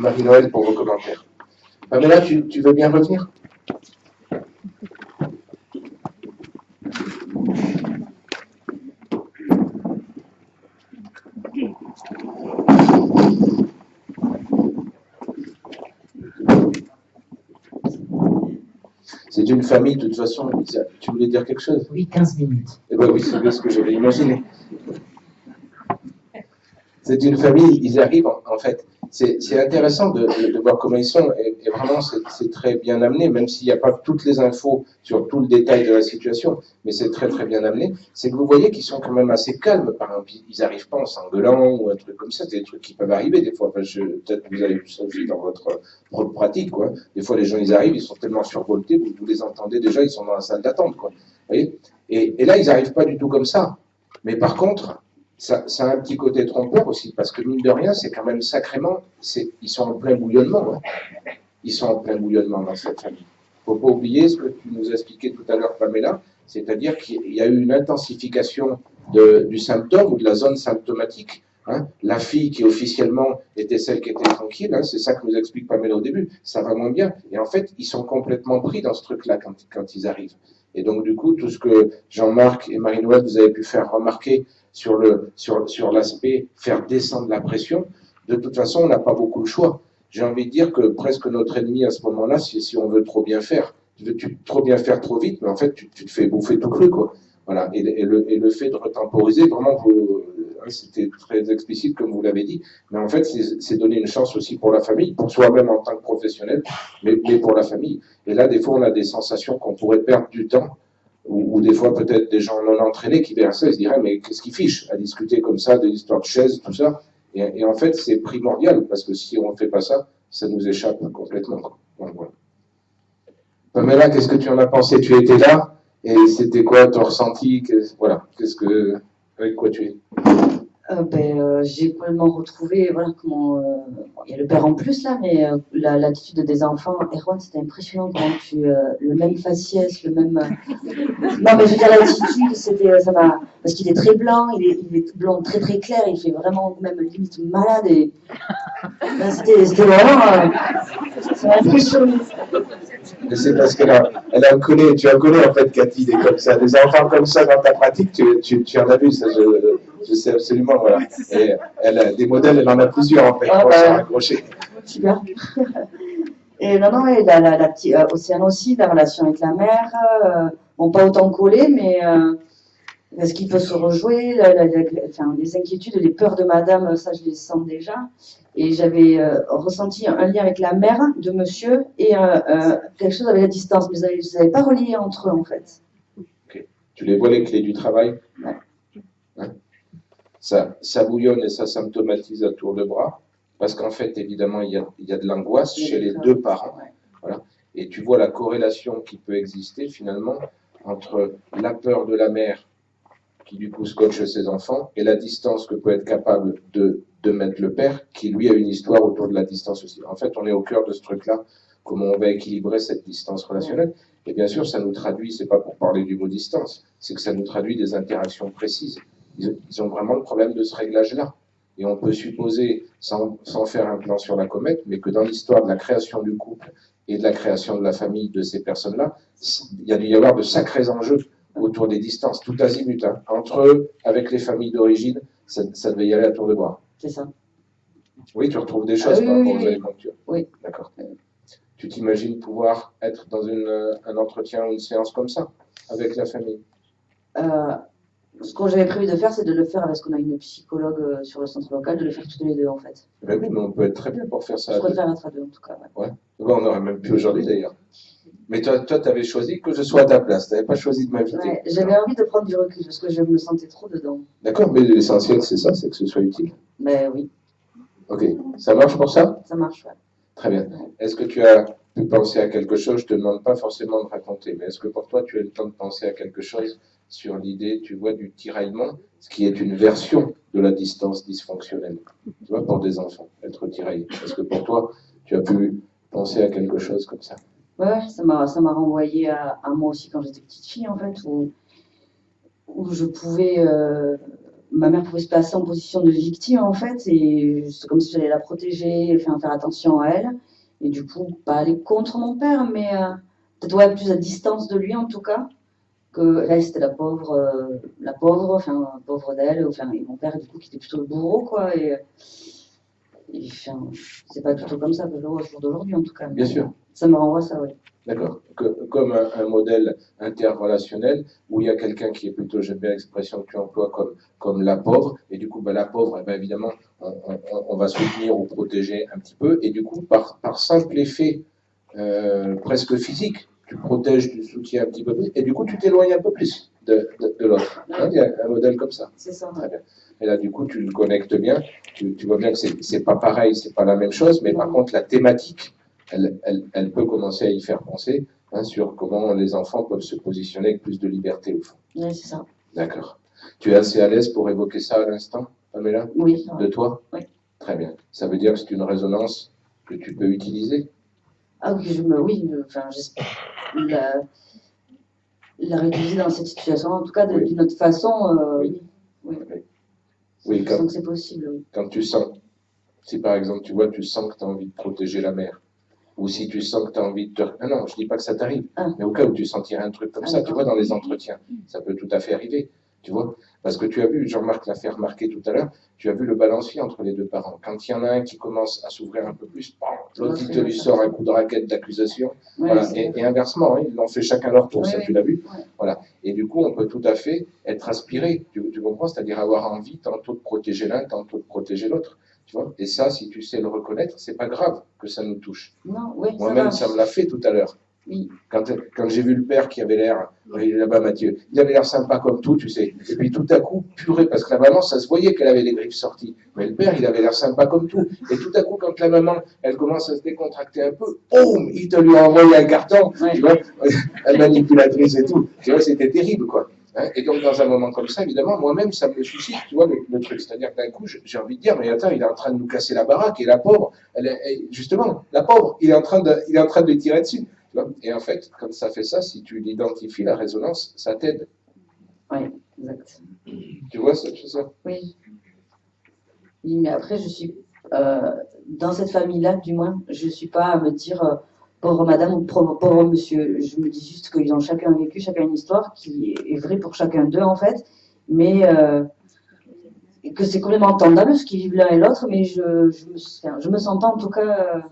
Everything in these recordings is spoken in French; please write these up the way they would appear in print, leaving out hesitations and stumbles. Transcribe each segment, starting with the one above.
Marie-Noël pour vos commentaires. Pamela, tu veux bien revenir? C'est une famille, de toute façon, tu voulais dire quelque chose? Oui, 15 minutes. Eh bien oui, c'est bien ce que j'avais imaginé. C'est une famille, ils arrivent, en fait, c'est intéressant de voir comment ils sont, et vraiment c'est très bien amené, même s'il n'y a pas toutes les infos sur tout le détail de la situation, mais c'est très très bien amené. C'est que vous voyez qu'ils sont quand même assez calmes, par exemple, ils n'arrivent pas en s'engueulant ou un truc comme ça, c'est des trucs qui peuvent arriver des fois. Enfin, peut-être que vous avez vu ça aussi dans votre propre pratique, quoi. Des fois les gens ils arrivent, ils sont tellement survoltés, vous les entendez déjà, ils sont dans la salle d'attente, quoi. Vous voyez, et là ils n'arrivent pas du tout comme ça. Mais par contre, ça a un petit côté trompeur aussi, parce que mine de rien, c'est quand même sacrément, ils sont en plein bouillonnement. Hein. Ils sont en plein bouillonnement dans cette famille. Il ne faut pas oublier ce que tu nous expliquais tout à l'heure, Pamela, c'est-à-dire qu'il y a eu une intensification du symptôme ou de la zone symptomatique. Hein. La fille qui officiellement était celle qui était tranquille, hein, c'est ça que nous explique Pamela au début, ça va moins bien. Et en fait, ils sont complètement pris dans ce truc-là quand ils arrivent. Et donc, du coup, tout ce que Jean-Marc et Marie-Noël vous avez pu faire remarquer sur l'aspect faire descendre la pression, de toute façon, on n'a pas beaucoup le choix. J'ai envie de dire que presque notre ennemi à ce moment-là, si on veut trop bien faire, trop bien faire trop vite, mais en fait, tu te fais bouffer tout cru, quoi. Voilà. Et le fait de retemporiser, vraiment, c'était très explicite, comme vous l'avez dit, mais en fait, c'est donner une chance aussi pour la famille, pour soi-même en tant que professionnel, mais pour la famille. Et là, des fois, on a des sensations qu'on pourrait perdre du temps, ou des fois peut-être des gens non entraînés qui verraient ça et se diraient mais qu'est-ce qu'ils fichent à discuter comme ça des histoires de chaises, tout ça, et en fait c'est primordial parce que si on ne fait pas ça, ça nous échappe complètement. Donc, voilà. Pamela, qu'est-ce que tu en as pensé? Tu étais là et c'était quoi ton ressenti? Voilà, avec quoi tu es? J'ai complètement retrouvé, voilà, comment. Il y a le père en plus là, mais l'attitude des enfants, Erwan, c'était impressionnant quand le même faciès, le même. Non, mais je veux dire, l'attitude, ça m'a. Parce qu'il est très blanc, il est blond très très clair, il fait vraiment même limite malade. Et... Ben, c'était vraiment. Ça m'a impressionné. Mais c'est parce tu en connais en fait, Cathy, des comme ça, des enfants comme ça dans ta pratique, tu en as vu, ça, je sais absolument, voilà. Et des modèles, elle en a plusieurs en fait, pour s'en accrocher. Super. Et non, et la petite Océane aussi, la relation avec la mère, bon, pas autant collée, mais est-ce qu'il peut se rejouer, les inquiétudes, les peurs de madame, ça je les sens déjà. Et j'avais ressenti un lien avec la mère de monsieur et quelque chose avec la distance, mais je ne les avais pas reliés entre eux en fait. Okay. Tu les vois les clés du travail? Ouais. Hein? Ça bouillonne et ça symptomatise à tour de bras, parce qu'en fait, évidemment, il y a de l'angoisse chez les deux parents. Ouais. Voilà. Et tu vois la corrélation qui peut exister finalement entre la peur de la mère qui du coup scotche ses enfants et la distance que peut être capable de mettre le père, qui lui a une histoire autour de la distance aussi. En fait, on est au cœur de ce truc-là, comment on va équilibrer cette distance relationnelle. Et bien sûr, ça nous traduit, c'est pas pour parler du mot distance, c'est que ça nous traduit des interactions précises. Ils ont vraiment le problème de ce réglage-là. Et on peut supposer, sans faire un plan sur la comète, mais que dans l'histoire de la création du couple et de la création de la famille de ces personnes-là, il y a dû y avoir de sacrés enjeux autour des distances, tout azimut. Hein. Entre eux, avec les familles d'origine, ça devait y aller à tour de bras. C'est ça. Oui, tu retrouves des choses par rapport aux éléments que tu as. Oui. D'accord. Tu t'imagines pouvoir être dans un entretien ou une séance comme ça, avec la famille? Ce que j'avais prévu de faire, c'est de le faire parce qu'on a une psychologue sur le centre local, de le faire tous les deux en fait. Ben oui, mais on peut être très bien pour faire ça. Je préfère être à deux en tout cas. Ouais. Ouais, on aurait même pu aujourd'hui d'ailleurs. Mais toi, tu avais choisi que je sois à ta place. Tu n'avais pas choisi de m'inviter. Ouais, j'avais envie de prendre du recul parce que je me sentais trop dedans. D'accord, mais l'essentiel, c'est ça, c'est que ce soit utile. Ben oui. Ok, ça marche pour ça? Ça marche, ouais. Très bien. Est-ce que tu as pu penser à quelque chose? Je ne te demande pas forcément de raconter, mais est-ce que pour toi, tu as eu le temps de penser à quelque chose sur l'idée, tu vois, du tiraillement, ce qui est une version de la distance dysfonctionnelle, tu vois, pour des enfants, être tiraillé. Est-ce que pour toi, tu as pu penser à quelque chose comme ça? Ouais, ça m'a renvoyé à moi aussi quand j'étais petite fille, en fait, où je pouvais ma mère pouvait se placer en position de victime, en fait, et c'est comme si j'allais la protéger, faire attention à elle. Et du coup, pas aller contre mon père, mais peut-être ouais, plus à distance de lui, en tout cas, que elle, c'était la pauvre, enfin, pauvre d'elle, enfin, et mon père, du coup, qui était plutôt le bourreau, quoi, et enfin, c'est pas du tout comme ça que je le vois au jour d'aujourd'hui, en tout cas. Bien sûr. Ça me renvoie ça, oui. D'accord. Comme un modèle interrelationnel où il y a quelqu'un qui est plutôt, j'aime bien l'expression que tu emploies, comme la pauvre, et du coup, ben, la pauvre, eh ben, évidemment, on va soutenir ou protéger un petit peu, et du coup, par simple effet presque physique, tu protèges, tu soutiens un petit peu plus, et du coup, tu t'éloignes un peu plus de l'autre. Hein, il y a un modèle comme ça. C'est ça. Très bien. Et là, du coup, tu le connectes bien, tu vois bien que c'est pas pareil, c'est pas la même chose, mais par contre, la thématique, elle peut commencer à y faire penser sur comment les enfants peuvent se positionner avec plus de liberté au fond. Oui, c'est ça. D'accord. Tu es assez à l'aise pour évoquer ça à l'instant, Pamela? Oui. De toi? Oui. Très bien. Ça veut dire que c'est une résonance que tu peux utiliser? Ah oui, enfin, j'espère la réutiliser dans cette situation, en tout cas d'une autre façon. Oui. Je sens que c'est possible. Oui. Quand tu sens, si par exemple tu sens que tu as envie de protéger la mère, ou si tu sens que tu as envie de te... Non, je dis pas que ça t'arrive, mais au cas où tu sentirais un truc comme ça, tu vois, dans les entretiens, ça peut tout à fait arriver, tu vois. Parce que tu as vu, Jean-Marc l'a fait remarquer tout à l'heure, tu as vu le balancier entre les deux parents. Quand il y en a un qui commence à s'ouvrir un peu plus, l'autre il te lui sort un coup de raquette d'accusation. Voilà. Et inversement, ils l'ont fait chacun leur tour, ça tu l'as vu. Voilà. Et du coup, on peut tout à fait être aspiré, tu comprends, c'est-à-dire avoir envie tantôt de protéger l'un, tantôt de protéger l'autre. Tu vois, et ça, si tu sais le reconnaître, c'est pas grave que ça nous touche. Moi-même, ça me l'a fait tout à l'heure. Oui. Quand j'ai vu le père qui avait l'air, il est là-bas Mathieu, il avait l'air sympa comme tout, tu sais. Et puis tout à coup, purée, parce que la maman, ça se voyait qu'elle avait les griffes sorties. Mais le père, il avait l'air sympa comme tout. Et tout à coup, quand la maman, elle commence à se décontracter un peu, boum, il te lui a envoyé un carton, tu vois, la manipulatrice et tout. Tu vois, c'était terrible, quoi. Et donc, dans un moment comme ça, évidemment, moi-même, ça me suscite, tu vois, le truc. C'est-à-dire que d'un coup, j'ai envie de dire, mais attends, il est en train de nous casser la baraque, et la pauvre, justement, la pauvre, il est en train de lui tirer dessus. Tu vois. Et en fait, quand ça fait ça, si tu l'identifies, la résonance, ça t'aide. Oui, exact. Tu vois cette chose-là? Oui. Oui, mais après, je suis, dans cette famille-là, du moins, je ne suis pas à me dire... pauvre madame ou pauvre monsieur. Je me dis juste qu'ils ont chacun vécu, chacun une histoire qui est vraie pour chacun d'eux, en fait, mais que c'est complètement entendable ce qu'ils vivent l'un et l'autre, mais je me sens pas, en tout cas...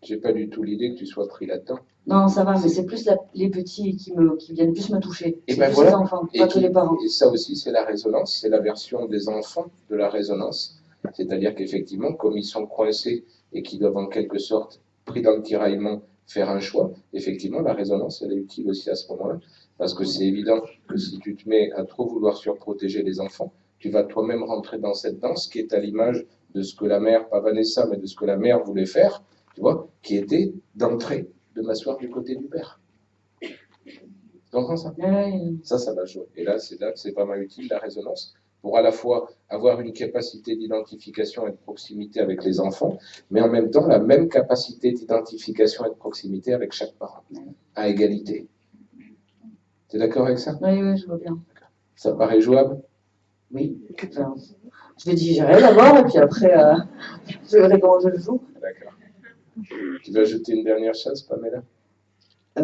J'ai pas du tout l'idée que tu sois pris là-dedans. Non, ça va, mais c'est plus les petits qui viennent plus me toucher. Et c'est ben plus voilà. les enfants, pas que les parents. Et ça aussi, c'est la résonance, c'est la version des enfants de la résonance. C'est-à-dire qu'effectivement, comme ils sont coincés et qu'ils doivent en quelque sorte, pris dans le tiraillement, faire un choix, effectivement, la résonance, elle est utile aussi à ce moment-là. Parce que c'est évident que si tu te mets à trop vouloir surprotéger les enfants, tu vas toi-même rentrer dans cette danse qui est à l'image de ce que la mère, pas Vanessa, mais de ce que la mère voulait faire, tu vois, qui était d'entrer, de m'asseoir du côté du père. Tu comprends ça? Oui. Ça va jouer. Et là, c'est vraiment utile, la résonance, pour à la fois avoir une capacité d'identification et de proximité avec les enfants, mais en même temps, la même capacité d'identification et de proximité avec chaque parent, à égalité. Tu es d'accord avec ça? Oui, je vois bien. Ça paraît jouable? Oui. Enfin, je vais digérer d'abord, et puis après, je verrai comment je le joue. D'accord. Tu veux ajouter une dernière chose, Pamela?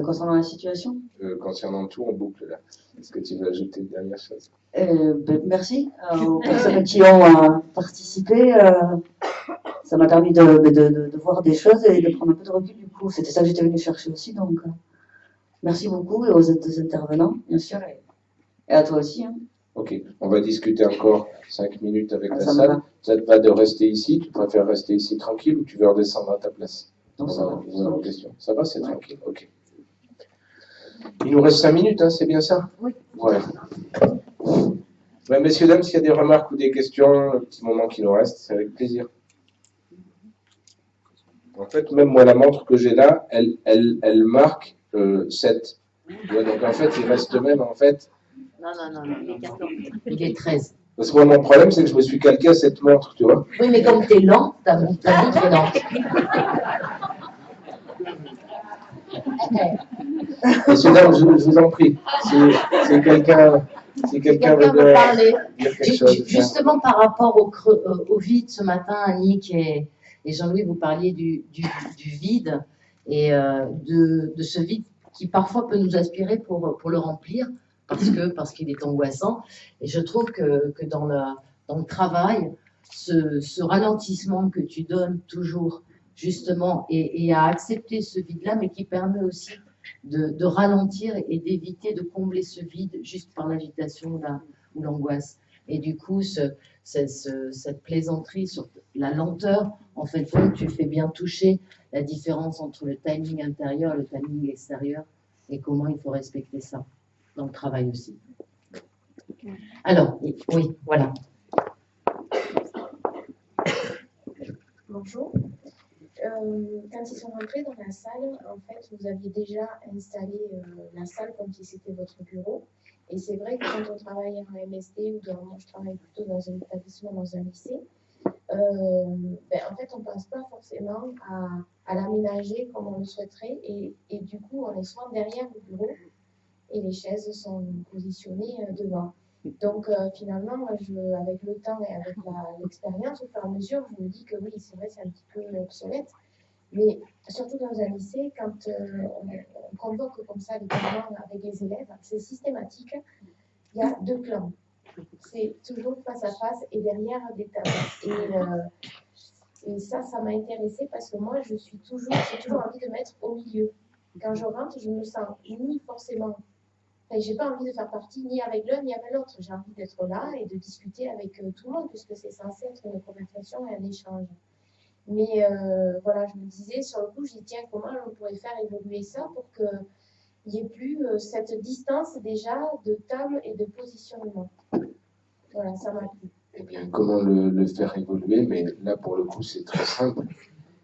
Concernant la situation? Concernant tout, on boucle là. Est-ce que tu veux ajouter une dernière chose? Merci aux personnes qui ont participé. Ça m'a permis de voir des choses et de prendre un peu de recul du coup. C'était ça que j'étais venue chercher aussi. Donc, merci beaucoup et aux deux intervenants, bien sûr, et à toi aussi. Hein. Ok, on va discuter encore 5 minutes avec la salle. Va. Ça te va de rester ici? Tu préfères rester ici tranquille ou tu veux redescendre à ta place? Non, ça va. Ça va, c'est tranquille. Ok. Il nous reste 5 minutes, hein, c'est bien ça? Oui. Ouais. Messieurs, dames, s'il y a des remarques ou des questions, le petit moment qui nous reste, c'est avec plaisir. En fait, même moi, la montre que j'ai là, elle marque 7. Ouais, donc en fait, il reste même, en fait... Non, il est 14. Il est 13. Parce que moi, mon problème, c'est que je me suis calqué à cette montre, tu vois. Oui, mais comme tu es lent, ta montre est lente. Messieurs, dames, je vous en prie, si quelqu'un Si quelqu'un Quelqu'un veut veut parler. dire quelque chose. Justement, par rapport au vide, ce matin, Annick et Jean-Louis, vous parliez du vide et de ce vide qui parfois peut nous aspirer pour le remplir parce qu'il est angoissant. Et je trouve que dans le travail, ce ralentissement que tu donnes toujours, justement, et à accepter ce vide-là, mais qui permet aussi de ralentir et d'éviter de combler ce vide juste par l'agitation ou l'angoisse. Et du coup, cette plaisanterie sur la lenteur, en fait, tu fais bien toucher la différence entre le timing intérieur et le timing extérieur et comment il faut respecter ça dans le travail aussi. Alors, oui, voilà. Bonjour. Quand ils sont rentrés dans la salle, en fait, vous aviez déjà installé la salle comme si c'était votre bureau. Et c'est vrai que quand on travaille en MST ou moi je travaille plutôt dans un établissement, dans un lycée, en fait, on ne pense pas forcément à l'aménager comme on le souhaiterait. Et du coup, on est souvent derrière le bureau et les chaises sont positionnées devant. Donc finalement, avec le temps et avec l'expérience, au fur et à mesure, je me dis que oui, c'est vrai, c'est un petit peu obsolète. Mais surtout dans un lycée, quand on convoque comme ça les parents avec les élèves, c'est systématique. Il y a 2 clans. C'est toujours face à face et derrière des tables. Et ça m'a intéressée parce que moi, j'ai toujours envie de mettre au milieu. Quand je rentre, je me sens ni forcément. J'ai pas envie de faire partie ni avec l'un ni avec l'autre. J'ai envie d'être là et de discuter avec tout le monde puisque c'est censé être une conversation et un échange. Mais voilà, je me disais, sur le coup, je dis tiens, comment on pourrait faire évoluer ça pour qu'il n'y ait plus cette distance déjà de table et de positionnement. Voilà, ça m'a plu. Eh bien, comment le faire évoluer? Mais là, pour le coup, c'est très simple.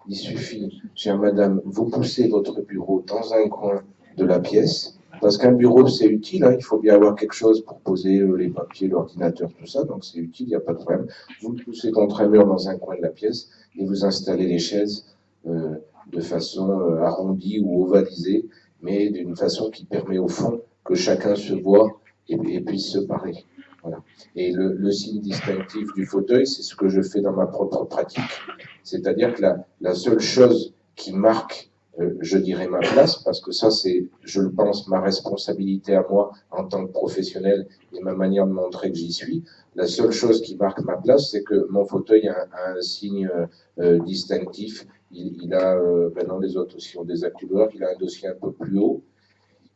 Il suffit, chère madame, vous poussez votre bureau dans un coin de la pièce, parce qu'un bureau, c'est utile, hein, il faut bien avoir quelque chose pour poser les papiers, l'ordinateur, tout ça, donc c'est utile, il n'y a pas de problème. Vous le poussez contre un mur dans un coin de la pièce et vous installez les chaises de façon arrondie ou ovalisée, mais d'une façon qui permet au fond que chacun se voit et puisse se parler. Voilà. Et le signe distinctif du fauteuil, c'est ce que je fais dans ma propre pratique. C'est-à-dire que la seule chose qui marque, je dirais, ma place, parce que ça, c'est, je le pense, ma responsabilité à moi en tant que professionnel et ma manière de montrer que j'y suis. La seule chose qui marque ma place, c'est que mon fauteuil a un signe distinctif. Il a, non, les autres aussi ont des accoudeurs, il a un dossier un peu plus haut.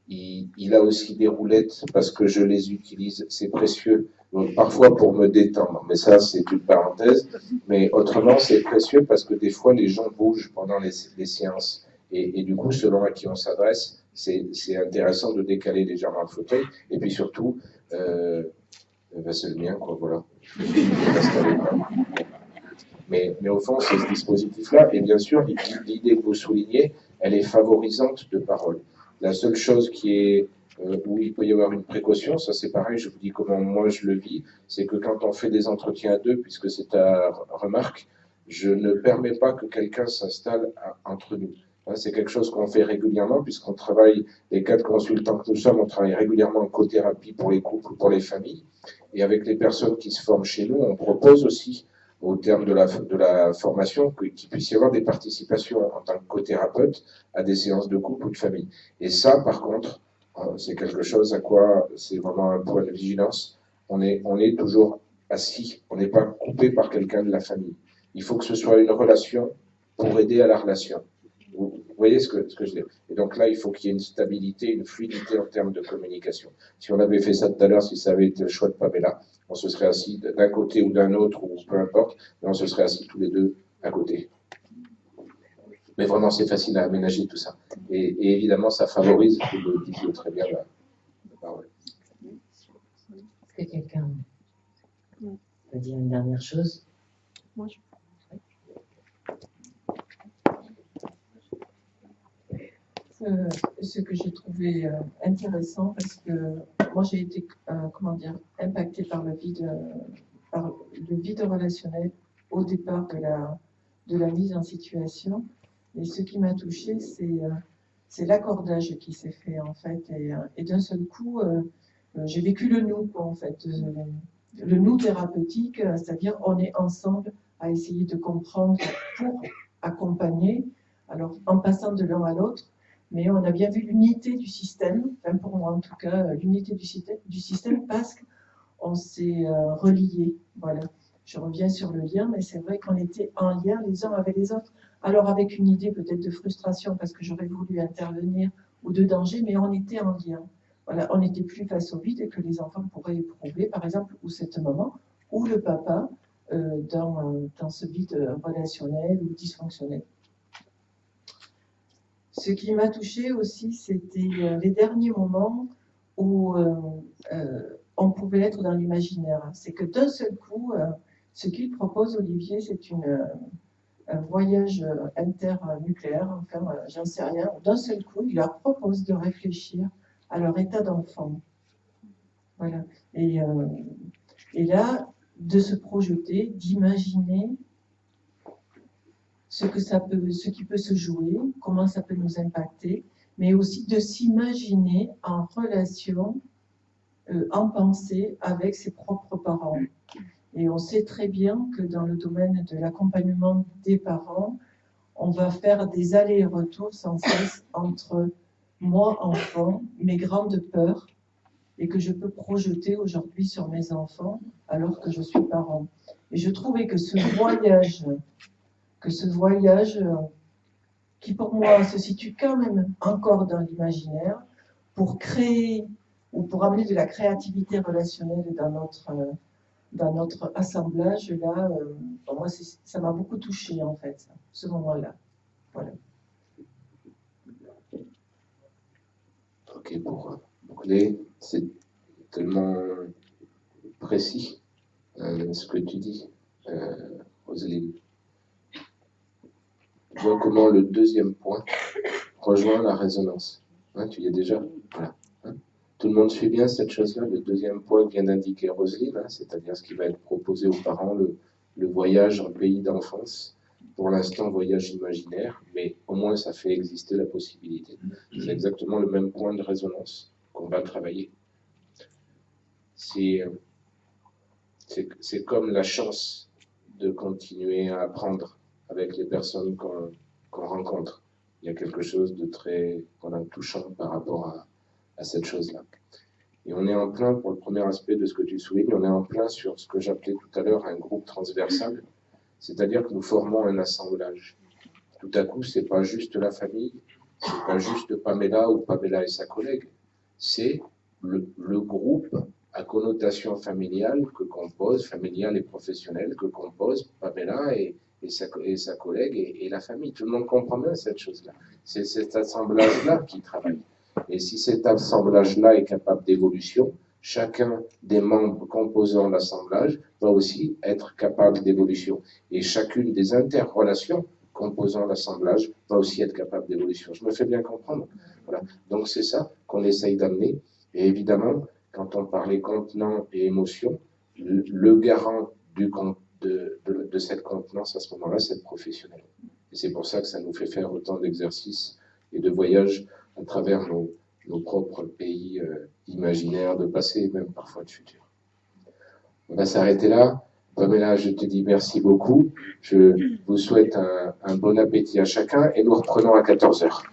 Il a aussi des roulettes parce que je les utilise, c'est précieux. Donc, parfois pour me détendre, mais ça c'est une parenthèse. Mais autrement c'est précieux parce que des fois les gens bougent pendant les séances et du coup selon à qui on s'adresse, c'est intéressant de décaler légèrement le fauteuil et puis surtout, c'est le mien quoi, voilà. Mais au fond c'est ce dispositif-là et bien sûr l'idée que vous soulignez, elle est favorisante de parole. La seule chose qui est où il peut y avoir une précaution, ça c'est pareil, je vous dis comment moi je le vis, c'est que quand on fait des entretiens à deux, puisque c'est ta remarque, je ne permets pas que quelqu'un s'installe entre nous. C'est quelque chose qu'on fait régulièrement, puisqu'on travaille, les 4 consultants que nous sommes, on travaille régulièrement en cothérapie pour les couples ou pour les familles. Et avec les personnes qui se forment chez nous, on propose aussi, au terme de la formation, qu'il puisse y avoir des participations en tant que cothérapeute à des séances de couple ou de famille. Et ça, par contre, c'est quelque chose à quoi c'est vraiment un point de vigilance. On est toujours assis, on n'est pas coupé par quelqu'un de la famille. Il faut que ce soit une relation pour aider à la relation. Vous voyez ce que je veux dire? Et donc là, il faut qu'il y ait une stabilité, une fluidité en termes de communication. Si on avait fait ça tout à l'heure, si ça avait été le choix de Pamela, on se serait assis d'un côté ou d'un autre, ou peu importe, mais on se serait assis tous les deux à côté. Mais vraiment, c'est facile à aménager tout ça. Et évidemment, ça favorise, vous le disiez très bien, la parole. Est-ce que quelqu'un peut dire une dernière chose? Moi, je... Ce que j'ai trouvé intéressant, parce que moi j'ai été, impactée par le vide relationnel au départ de la mise en situation. Et ce qui m'a touchée, c'est l'accordage qui s'est fait en fait. Et d'un seul coup, j'ai vécu le nous, quoi, en fait. Le nous thérapeutique, c'est-à-dire on est ensemble à essayer de comprendre pour accompagner, alors en passant de l'un à l'autre, mais on a bien vu l'unité du système, enfin pour moi en tout cas, l'unité du système parce qu'on s'est reliés. Voilà. Je reviens sur le lien, mais c'est vrai qu'on était en lien les uns avec les autres. Alors avec une idée peut-être de frustration parce que j'aurais voulu intervenir ou de danger, mais on était en lien. Voilà, on n'était plus face au vide que les enfants pourraient éprouver, par exemple, ou cette maman, ou le papa, dans ce vide relationnel ou dysfonctionnel. Ce qui m'a touchée aussi, c'était les derniers moments où on pouvait être dans l'imaginaire. C'est que d'un seul coup, ce qu'il propose, Olivier, c'est un voyage internucléaire, enfin, j'en sais rien. D'un seul coup, il leur propose de réfléchir à leur état d'enfant. Voilà. Et là, de se projeter, d'imaginer ce qui peut se jouer, comment ça peut nous impacter, mais aussi de s'imaginer en relation, en pensée avec ses propres parents. Et on sait très bien que dans le domaine de l'accompagnement des parents, on va faire des allers-retours sans cesse entre moi, enfant, mes grandes peurs, et que je peux projeter aujourd'hui sur mes enfants alors que je suis parent. Et je trouvais que ce voyage qui pour moi se situe quand même encore dans l'imaginaire, pour créer ou pour amener de la créativité relationnelle dans notre assemblage, là, pour moi, ça m'a beaucoup touchée en fait, ce moment-là. Voilà. Ok, pour boucler, c'est tellement précis ce que tu dis, Roselyne. Tu vois comment le deuxième point rejoint la résonance. Hein, tu y es déjà. Voilà. Hein. Tout le monde suit bien cette chose-là. Le deuxième point que vient d'indiquer Roselyne, hein, c'est-à-dire ce qui va être proposé aux parents, le voyage en pays d'enfance. Pour l'instant, voyage imaginaire, mais au moins ça fait exister la possibilité. C'est exactement le même point de résonance qu'on va travailler. C'est comme la chance de continuer à apprendre avec les personnes qu'on rencontre. Il y a quelque chose de très touchant par rapport à cette chose-là. Et on est en plein, pour le premier aspect de ce que tu soulignes, on est en plein sur ce que j'appelais tout à l'heure un groupe transversal, c'est-à-dire que nous formons un assemblage. Tout à coup, c'est pas juste la famille, c'est pas juste Pamela ou Pamela et sa collègue, c'est le groupe à connotation familiale familiale et professionnelle, que compose Pamela et sa collègue et la famille. Tout le monde comprend bien cette chose-là. C'est cet assemblage-là qui travaille. Et si cet assemblage-là est capable d'évolution, chacun des membres composant l'assemblage va aussi être capable d'évolution. Et chacune des interrelations composant l'assemblage va aussi être capable d'évolution. Je me fais bien comprendre. Voilà. Donc c'est ça qu'on essaye d'amener. Et évidemment, quand on parlait contenant et émotion, le garant de cette contenance à ce moment-là, c'est le professionnel. Et c'est pour ça que ça nous fait faire autant d'exercices et de voyages à travers nos propres pays imaginaires de passé et même parfois de futur. On va s'arrêter là. Pamela, je te dis merci beaucoup. Je vous souhaite un bon appétit à chacun et nous reprenons à 14h.